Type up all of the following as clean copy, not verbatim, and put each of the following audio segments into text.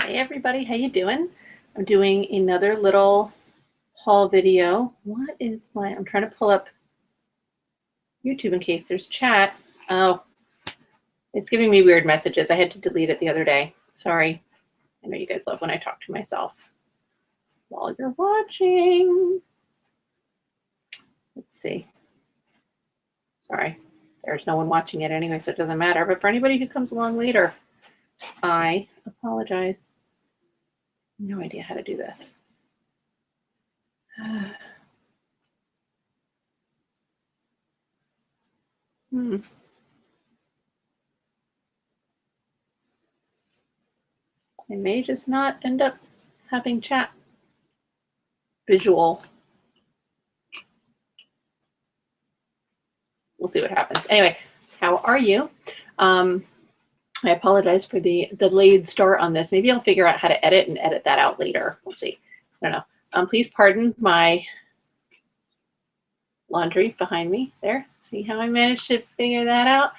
Hey everybody, how you doing? I'm doing another little haul video. I'm trying to pull up YouTube in case there's chat. Oh, it's giving me weird messages. I had to delete it the other day. Sorry. I know you guys love when I talk to myself while you're watching. Let's see. Sorry, there's no one watching it anyway, so it doesn't matter. But for anybody who comes along later, I apologize. No idea how to do this. I may just not end up having chat visual. We'll see what happens. Anyway, how are you? I apologize for the delayed start on this. Maybe I'll figure out how to edit and edit that out later. We'll see. I don't know. Please pardon my laundry behind me there. See how I managed to figure that out?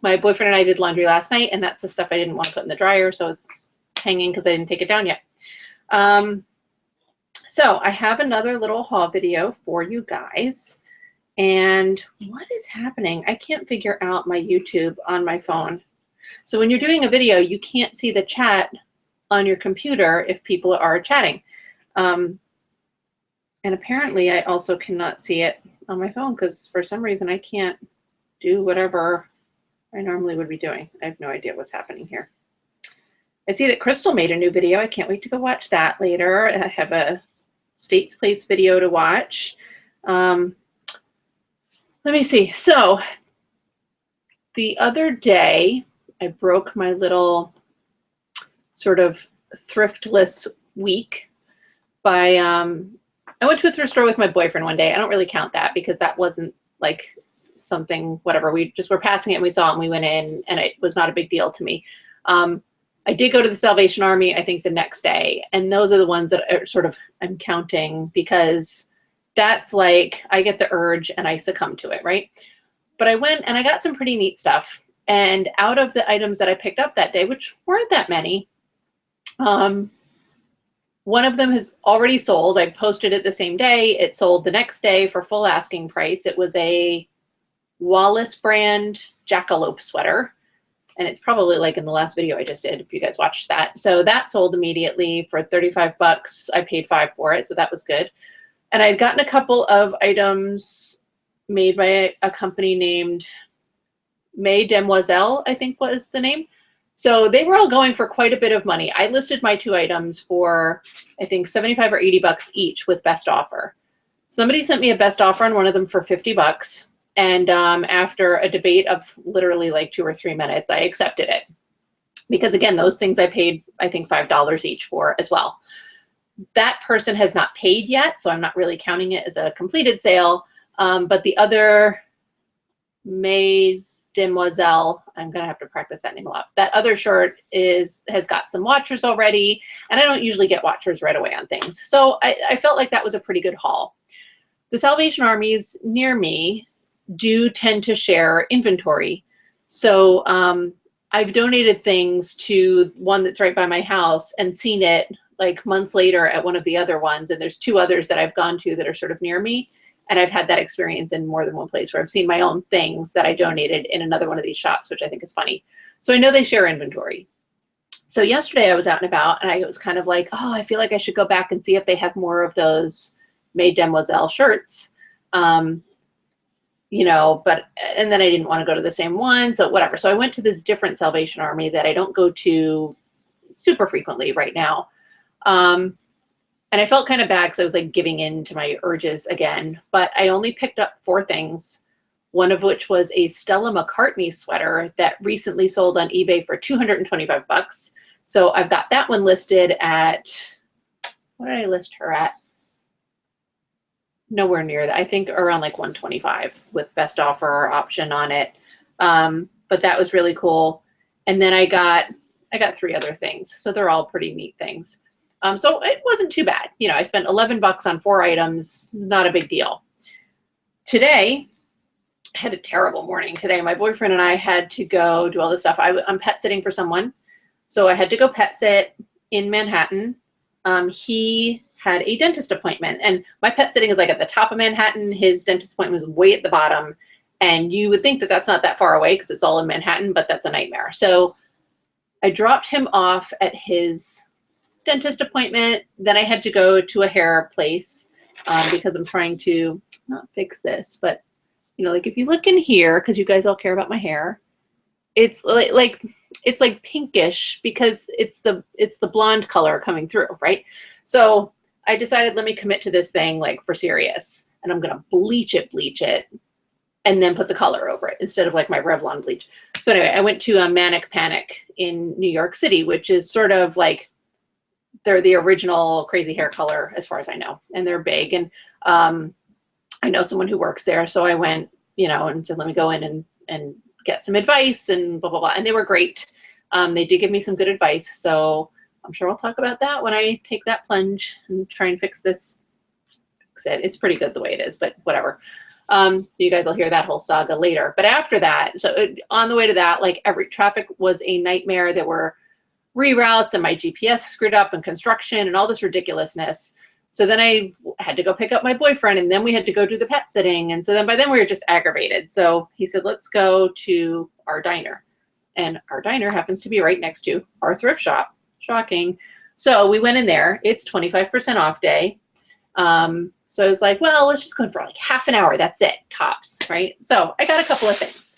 My boyfriend and I did laundry last night, and that's the stuff I didn't want to put in the dryer, so it's hanging because I didn't take it down yet. So I have another little haul video for you guys. And what is happening? I can't figure out my YouTube on my phone. So when you're doing a video, you can't see the chat on your computer if people are chatting. And apparently I also cannot see it on my phone because for some reason I can't do whatever I normally would be doing. I have no idea what's happening here. I see that Crystal made a new video. I can't wait to go watch that later. I have a States Place video to watch. Let me see. So the other day, I broke my little sort of thriftless week by, I went to a thrift store with my boyfriend one day. I don't really count that because that wasn't like something, whatever. We just were passing it and we saw it and we went in and it was not a big deal to me. I did go to the Salvation Army, I think the next day. And those are the ones that are sort of, I'm counting because that's like, I get the urge and I succumb to it, right? But I went and I got some pretty neat stuff. And out of the items that I picked up that day, which weren't that many, one of them has already sold. I posted it the same day. It sold the next day for full asking price. It was a Wallace brand jackalope sweater. And it's probably like in the last video I just did, if you guys watched that. So that sold immediately for 35 bucks. I paid $5 for it, so that was good. And I'd gotten a couple of items made by a company named Mademoiselle, I think was the name. So they were all going for quite a bit of money. I listed my 2 items for, I think 75 or 80 bucks each with best offer. Somebody sent me a best offer on one of them for 50 bucks. And after a debate of literally like 2 or 3 minutes, I accepted it. Because again, those things I paid, I think $5 each for as well. That person has not paid yet, so I'm not really counting it as a completed sale. But the other Mademoiselle, I'm gonna have to practice that name a lot. That other shirt has got some watchers already, and I don't usually get watchers right away on things. So I felt like that was a pretty good haul. The Salvation Armies near me do tend to share inventory. So I've donated things to one that's right by my house and seen it like months later at one of the other ones. And there's 2 others that I've gone to that are sort of near me. And I've had that experience in more than one place where I've seen my own things that I donated in another one of these shops, which I think is funny. So I know they share inventory. So yesterday I was out and about and I was kind of like, oh, I feel like I should go back and see if they have more of those Mademoiselle shirts. You know, and then I didn't want to go to the same one, so whatever. So I went to this different Salvation Army that I don't go to super frequently right now. And I felt kind of bad because I was like giving in to my urges again, but I only picked up 4 things, one of which was a Stella McCartney sweater that recently sold on eBay for 225 bucks. So I've got that one listed at, what did I list her at? Nowhere near that. I think around like 125 with best offer option on it. But that was really cool. And then I got 3 other things. So they're all pretty neat things. So it wasn't too bad. You know, I spent 11 bucks on 4 items, not a big deal. Today, I had a terrible morning today. My boyfriend and I had to go do all this stuff. I'm pet sitting for someone. So I had to go pet sit in Manhattan. He had a dentist appointment, and my pet sitting is like at the top of Manhattan. His dentist appointment was way at the bottom. And you would think that that's not that far away because it's all in Manhattan, but that's a nightmare. So I dropped him off at his dentist appointment. Then I had to go to a hair place because I'm trying to not fix this, but you know, like if you look in here, because you guys all care about my hair, it's like it's like pinkish because it's the blonde color coming through, right? So I decided, let me commit to this thing like for serious, and I'm gonna bleach it, and then put the color over it instead of like my Revlon bleach. So anyway, I went to a Manic Panic in New York City, which is sort of like, they're the original crazy hair color as far as I know, and they're big. And I know someone who works there, so I went, you know, and said, let me go in and get some advice and blah, blah, blah. And they were great. They did give me some good advice. So I'm sure I'll talk about that when I take that plunge and try and fix this. It's pretty good the way it is, but whatever. You guys will hear that whole saga later. But after that, so on the way to that, like every traffic was a nightmare. There were reroutes and my GPS screwed up and construction and all this ridiculousness. So then I had to go pick up my boyfriend, and then we had to go do the pet sitting. And so then by then we were just aggravated. So he said, let's go to our diner. And our diner happens to be right next to our thrift shop. Shocking. So we went in there. It's 25% off day. So I was like, well, let's just go for like half an hour. That's it, tops, right? So I got a couple of things,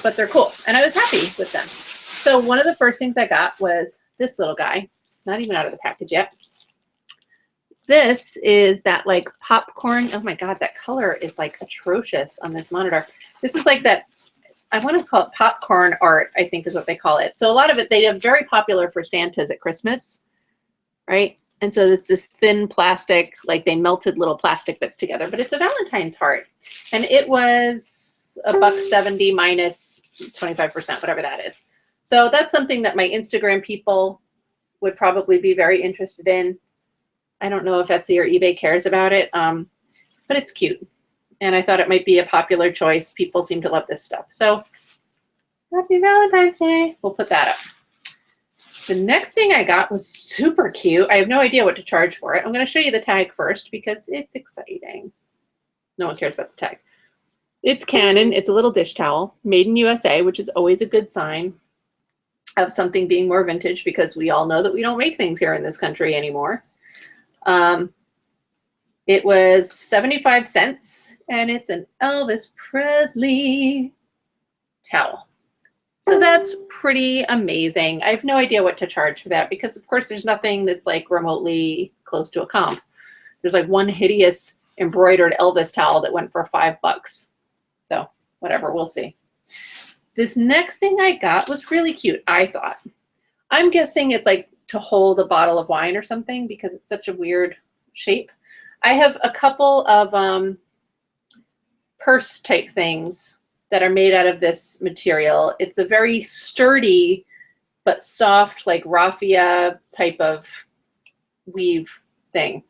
but they're cool. And I was happy with them. So one of the first things I got was this little guy, not even out of the package yet. This is that like popcorn. Oh my God, that color is like atrocious on this monitor. This is like that, I want to call it popcorn art, I think is what they call it. So a lot of it, they have very popular for Santas at Christmas, right? And so it's this thin plastic, like they melted little plastic bits together, but it's a Valentine's heart. And it was $1.70 minus 25%, whatever that is. So that's something that my Instagram people would probably be very interested in. I don't know if Etsy or eBay cares about it, but it's cute. And I thought it might be a popular choice. People seem to love this stuff. So happy Valentine's Day. We'll put that up. The next thing I got was super cute. I have no idea what to charge for it. I'm going to show you the tag first because it's exciting. No one cares about the tag. It's Canon. It's a little dish towel made in USA, which is always a good sign of something being more vintage because we all know that we don't make things here in this country anymore. It was 75 cents and it's an Elvis Presley towel. So that's pretty amazing. I have no idea what to charge for that because of course there's nothing that's like remotely close to a comp. There's like one hideous embroidered Elvis towel that went for $5. So whatever, we'll see. This next thing I got was really cute, I thought. I'm guessing it's like to hold a bottle of wine or something because it's such a weird shape. I have a couple of purse type things that are made out of this material. It's a very sturdy but soft, like raffia type of weave thing.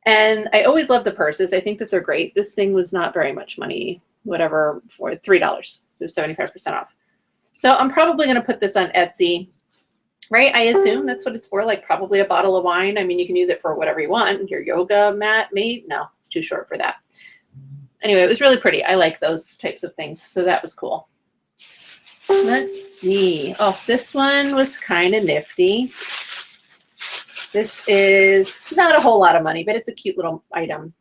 And I always love the purses. I think that they're great. This thing was not very much money, whatever, for $3. It was 75% off. So I'm probably going to put this on Etsy, right? I assume that's what it's for, like probably a bottle of wine. I mean, you can use it for whatever you want. Your yoga mat, maybe? No, it's too short for that. Anyway, it was really pretty. I like those types of things. So that was cool. Let's see. Oh, this one was kind of nifty. This is not a whole lot of money, but it's a cute little item.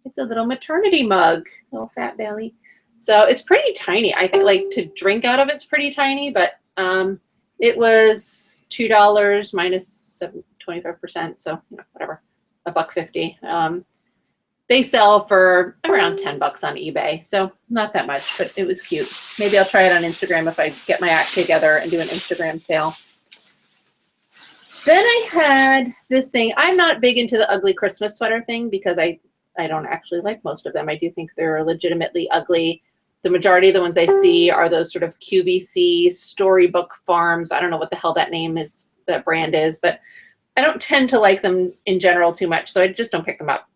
It's a little maternity mug, little fat belly. So it's pretty tiny. I think like to drink out of it's pretty tiny, but it was $2 minus 25%. So you know, whatever, $1.50. They sell for around $10 on eBay, so not that much, but it was cute. Maybe I'll try it on Instagram if I get my act together and do an Instagram sale. Then I had this thing. I'm not big into the ugly Christmas sweater thing because I don't actually like most of them. I do think they're legitimately ugly. The majority of the ones I see are those sort of QVC Storybook Farms. I don't know what the hell that name is, that brand is, but I don't tend to like them in general too much, so I just don't pick them up.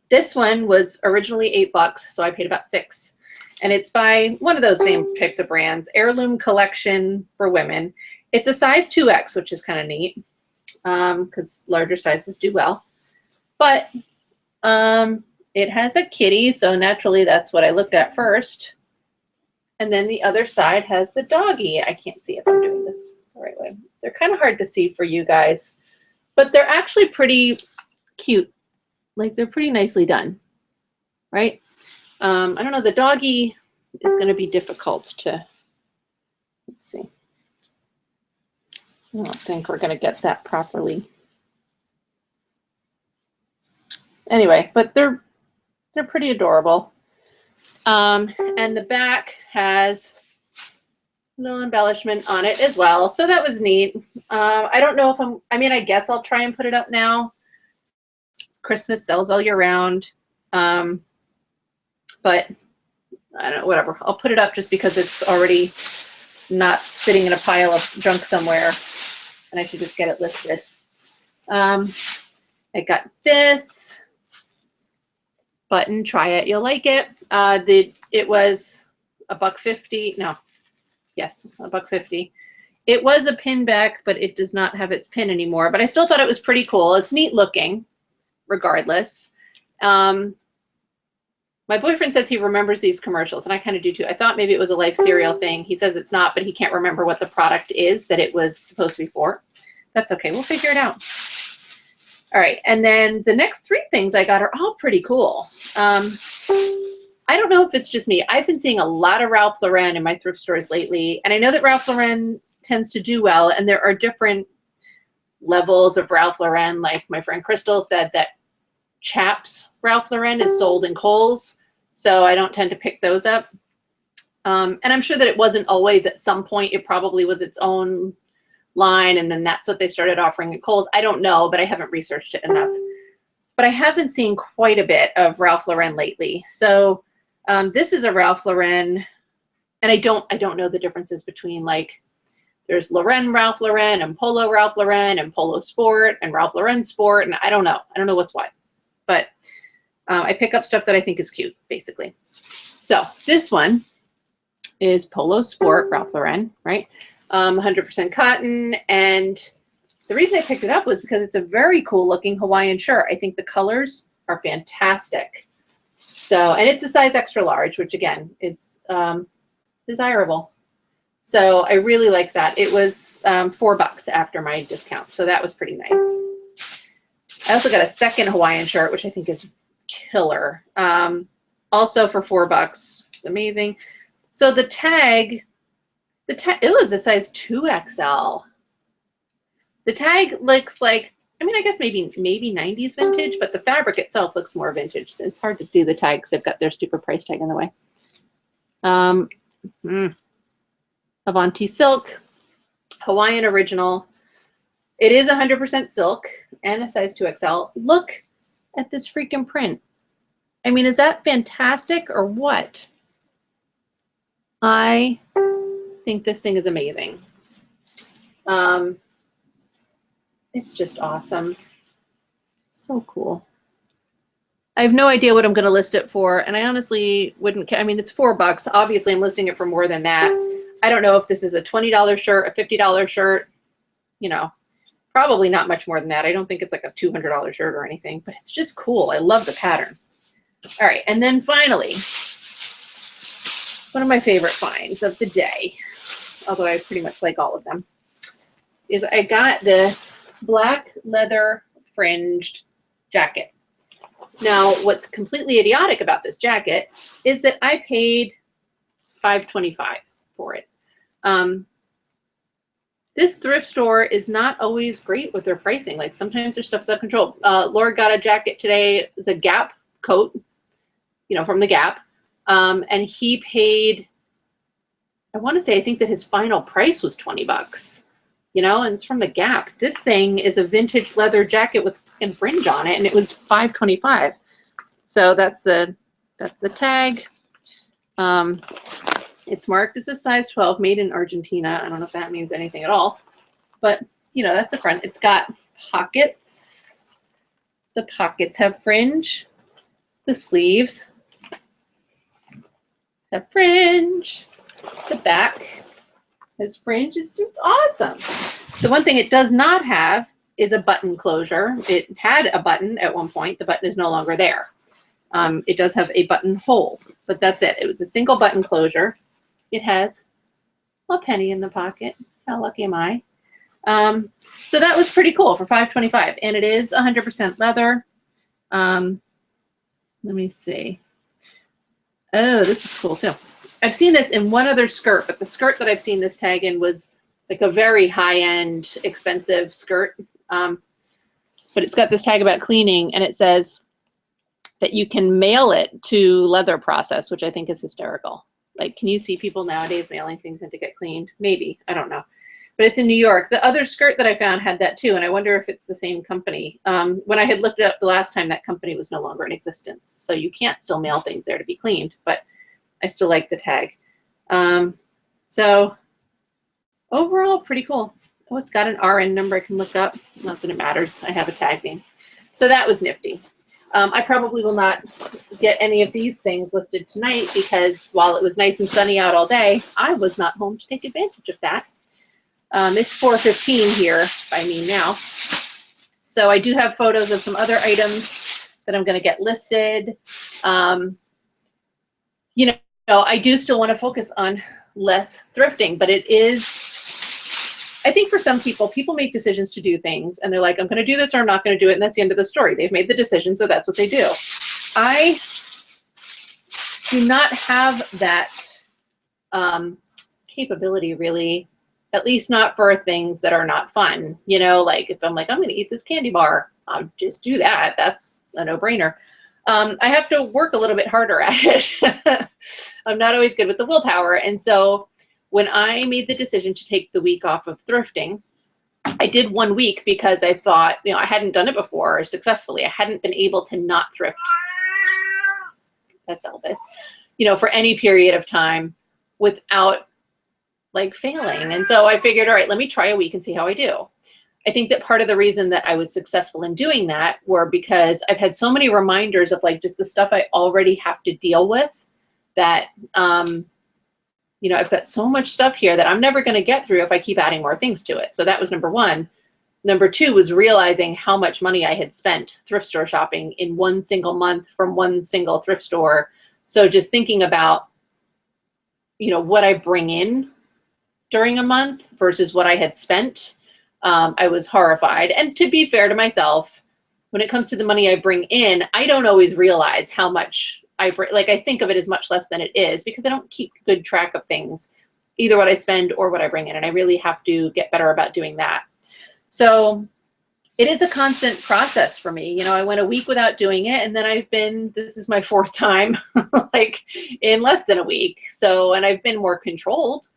This one was originally $8, so I paid about $6. And it's by one of those same types of brands, Heirloom Collection for Women. It's a size 2X, which is kind of neat because larger sizes do well. But it has a kitty, so naturally that's what I looked at first. And then the other side has the doggy. I can't see if I'm doing this the right way. They're kind of hard to see for you guys, but they're actually pretty cute. Like they're pretty nicely done, right? I don't know, the doggy is going to be difficult to, let's see. I don't think we're going to get that properly. Anyway, but they're pretty adorable. And the back has a little embellishment on it as well. So that was neat. I don't know if I guess I'll try and put it up now. Christmas sells all year round. But I don't know, whatever. I'll put it up just because it's already not sitting in a pile of junk somewhere. And I should just get it listed. I got this button, try it, you'll like it. It was $1.50. No, yes, $1.50. It was a pin back, but it does not have its pin anymore. But I still thought it was pretty cool. It's neat looking, regardless. My boyfriend says he remembers these commercials, and I kind of do too. I thought maybe it was a Life cereal thing. He says it's not, but he can't remember what the product is that it was supposed to be for. That's okay. We'll figure it out. All right, and then the next three things I got are all pretty cool. I don't know if it's just me. I've been seeing a lot of Ralph Lauren in my thrift stores lately, and I know that Ralph Lauren tends to do well, and there are different levels of Ralph Lauren. Like my friend Crystal said that Chaps Ralph Lauren is sold in Kohl's, so I don't tend to pick those up. And I'm sure that it wasn't always. At some point, it probably was its own line, and then that's what they started offering at Kohl's. I don't know, but I haven't researched it enough. But I have been seeing quite a bit of Ralph Lauren lately. So this is a Ralph Lauren, and I don't know the differences between, like, there's Ralph Lauren and Polo Ralph Lauren and Polo Sport and Ralph Lauren Sport, and I don't know what's what. But I pick up stuff that I think is cute, basically. So this one is Polo Sport Ralph Lauren, right? 100% cotton, and the reason I picked it up was because it's a very cool looking Hawaiian shirt. I think the colors are fantastic. So, and it's a size extra large, which again is desirable. So I really like that. It was $4 after my discount, so that was pretty nice. I also got a second Hawaiian shirt, which I think is killer. Also for $4, which is amazing. So the tag, it was a size 2XL. The tag looks like, I guess maybe 90s vintage, but the fabric itself looks more vintage. So it's hard to do the tag because they've got their stupid price tag in the way. Avanti silk, Hawaiian original. It is 100% silk and a size 2XL. Look at this freaking print. I mean, is that fantastic or what? I think this thing is amazing. It's just awesome. So cool. I have no idea what I'm going to list it for, and I honestly wouldn't care. I mean, it's $4. Obviously, I'm listing it for more than that. I don't know if this is a $20 shirt, a $50 shirt, you know, probably not much more than that. I don't think it's like a $200 shirt or anything, but it's just cool. I love the pattern. All right, and then finally, one of my favorite finds of the day, although I pretty much like all of them, is I got this black leather fringed jacket. Now, what's completely idiotic about this jacket is that I paid $5.25 for it. This thrift store is not always great with their pricing. Like sometimes their stuff's out of control. Laura got a jacket today. It's a Gap coat, you know, from the Gap. And he paid, I want to say, I think that his final price was $20. You know, and it's from the Gap. This thing is a vintage leather jacket with a fringe on it, and it was $5.25. So that's the tag. It's marked as a size 12, made in Argentina. I don't know if that means anything at all, but you know, that's a front. It's got pockets. The pockets have fringe. The sleeves The fringe, the back, this fringe is just awesome. The one thing it does not have is a button closure. It had a button at one point. The button is no longer there. It does have a button hole, but that's it. It was a single button closure. It has a penny in the pocket. How lucky am I? So that was pretty cool for $5.25, and it is 100% leather. Let me see. Oh, this is cool too. I've seen this in one other skirt, but the skirt that I've seen this tag in was like a very high-end, expensive skirt. But it's got this tag about cleaning, and it says that you can mail it to leather process, which I think is hysterical. Like, can you see people nowadays mailing things in to get cleaned? Maybe, I don't know. But it's in New York. The other skirt that I found had that too, and I wonder if it's the same company. When I had looked it up the last time, that company was no longer in existence. So you can't still mail things there to be cleaned, but I still like the tag. So overall, pretty cool. Oh, it's got an RN number I can look up. Not that it matters. I have a tag name. So that was nifty. I probably will not get any of these things listed tonight because while it was nice and sunny out all day, I was not home to take advantage of that. It's 4:15 here by me now. So I do have photos of some other items that I'm going to get listed. You know, I do still want to focus on less thrifting, but it is, I think for some people, people make decisions to do things and they're like, I'm going to do this or I'm not going to do it. And that's the end of the story. They've made the decision, so that's what they do. I do not have that capability really, at least not for things that are not fun. You know, like if I'm like, I'm going to eat this candy bar, I'll just do that. That's a no-brainer. I have to work a little bit harder at it. I'm not always good with the willpower. And so when I made the decision to take the week off of thrifting, I did 1 week because I thought, you know, I hadn't done it before successfully. I hadn't been able to not thrift. That's Elvis. You know, for any period of time without like failing. And so I figured, all right, let me try a week and see how I do. I think that part of the reason that I was successful in doing that were because I've had so many reminders of like just the stuff I already have to deal with that, you know, I've got so much stuff here that I'm never going to get through if I keep adding more things to it. So that was number one. Number two was realizing how much money I had spent thrift store shopping in one single month from one single thrift store. So just thinking about, you know, what I bring in during a month versus what I had spent. I was horrified. And to be fair to myself, when it comes to the money I bring in, I don't always realize how much I bring. Like I think of it as much less than it is because I don't keep good track of things, either what I spend or what I bring in. And I really have to get better about doing that. So it is a constant process for me. You know, I went a week without doing it and then I've been, this is my fourth time, like in less than a week. So, and I've been more controlled.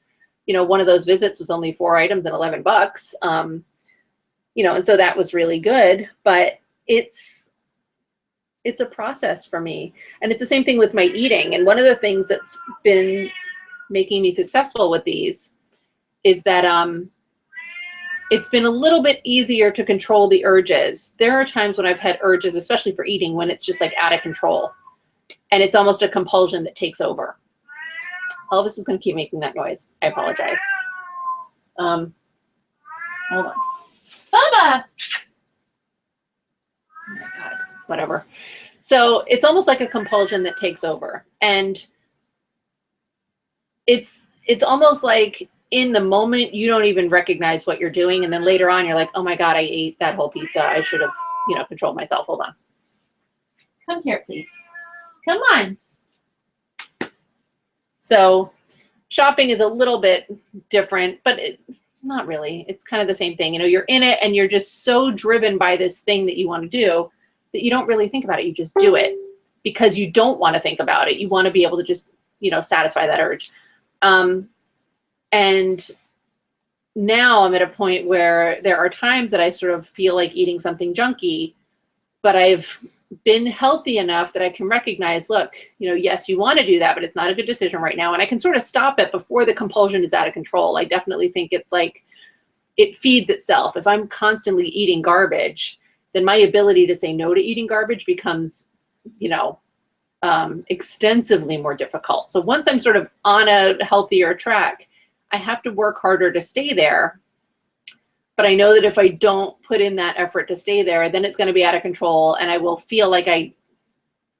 You know, one of those visits was only 4 items and $11. You know, and so that was really good, but it's a process for me. And it's the same thing with my eating. And one of the things that's been making me successful with these is that it's been a little bit easier to control the urges. There are times when I've had urges, especially for eating, when it's just like out of control and it's almost a compulsion that takes over. Elvis is going to keep making that noise. I apologize. Hold on. Bubba! Oh my God, whatever. So it's almost like a compulsion that takes over. And it's almost like in the moment, you don't even recognize what you're doing. And then later on, you're like, oh my God, I ate that whole pizza. I should have, you know, controlled myself. Hold on. Come here, please. Come on. So shopping is a little bit different, but not really. It's kind of the same thing. You know, you're in it and you're just so driven by this thing that you want to do that you don't really think about it. You just do it because you don't want to think about it. You want to be able to just, you know, satisfy that urge. And now I'm at a point where there are times that I sort of feel like eating something junky, but I've been healthy enough that I can recognize, look, you know, yes, you want to do that, but it's not a good decision right now. And I can sort of stop it before the compulsion is out of control. I definitely think it's like, it feeds itself. If I'm constantly eating garbage, then my ability to say no to eating garbage becomes, you know, extensively more difficult. So once I'm sort of on a healthier track, I have to work harder to stay there. But I know that if I don't put in that effort to stay there, then it's going to be out of control, and I will feel like I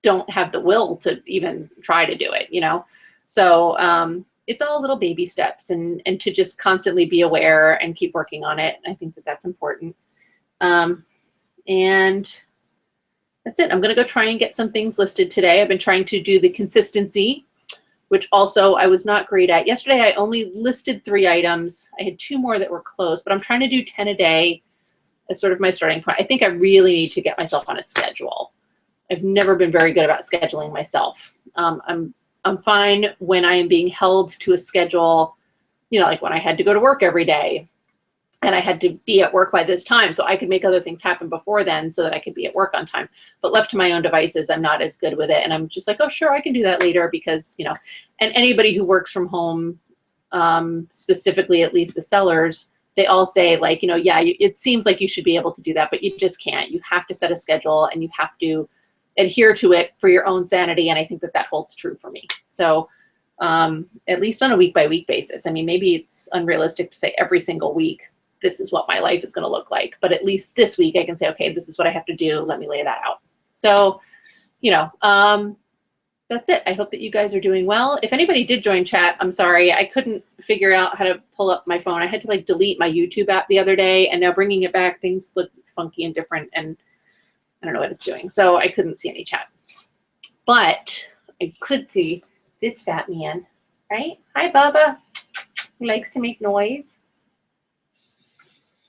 don't have the will to even try to do it, you know? So it's all little baby steps, and to just constantly be aware and keep working on it. I think that that's important. And that's it. I'm going to go try and get some things listed today. I've been trying to do the consistency, which also I was not great at. Yesterday, I only listed 3 items. I had 2 more that were closed, but I'm trying to do 10 a day as sort of my starting point. I think I really need to get myself on a schedule. I've never been very good about scheduling myself. I'm fine when I am being held to a schedule, you know, like when I had to go to work every day and I had to be at work by this time so I could make other things happen before then so that I could be at work on time. But left to my own devices, I'm not as good with it. And I'm just like, oh, sure, I can do that later because, you know, and anybody who works from home, specifically at least the sellers, they all say like, you know, yeah, it seems like you should be able to do that, but you just can't. You have to set a schedule and you have to adhere to it for your own sanity. And I think that that holds true for me. So at least on a week-by-week basis. I mean, maybe it's unrealistic to say every single week, this is what my life is going to look like. But at least this week I can say, okay, this is what I have to do. Let me lay that out. So, you know, that's it. I hope that you guys are doing well. If anybody did join chat, I'm sorry. I couldn't figure out how to pull up my phone. I had to like delete my YouTube app the other day, and now bringing it back, things look funky and different, and I don't know what it's doing. So I couldn't see any chat. But I could see this fat man, right? Hi, Bubba. He likes to make noise.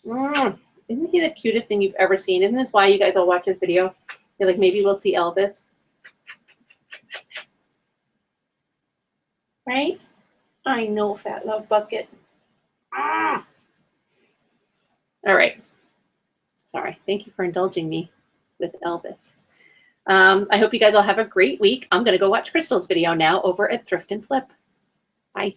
Isn't he the cutest thing you've ever seen? Isn't this why you guys all watch this video? You're like, maybe we'll see Elvis. Right? I know, fat love bucket. All right. Sorry. Thank you for indulging me with Elvis. I hope you guys all have a great week. I'm going to go watch Crystal's video now over at Thrift and Flip. Bye.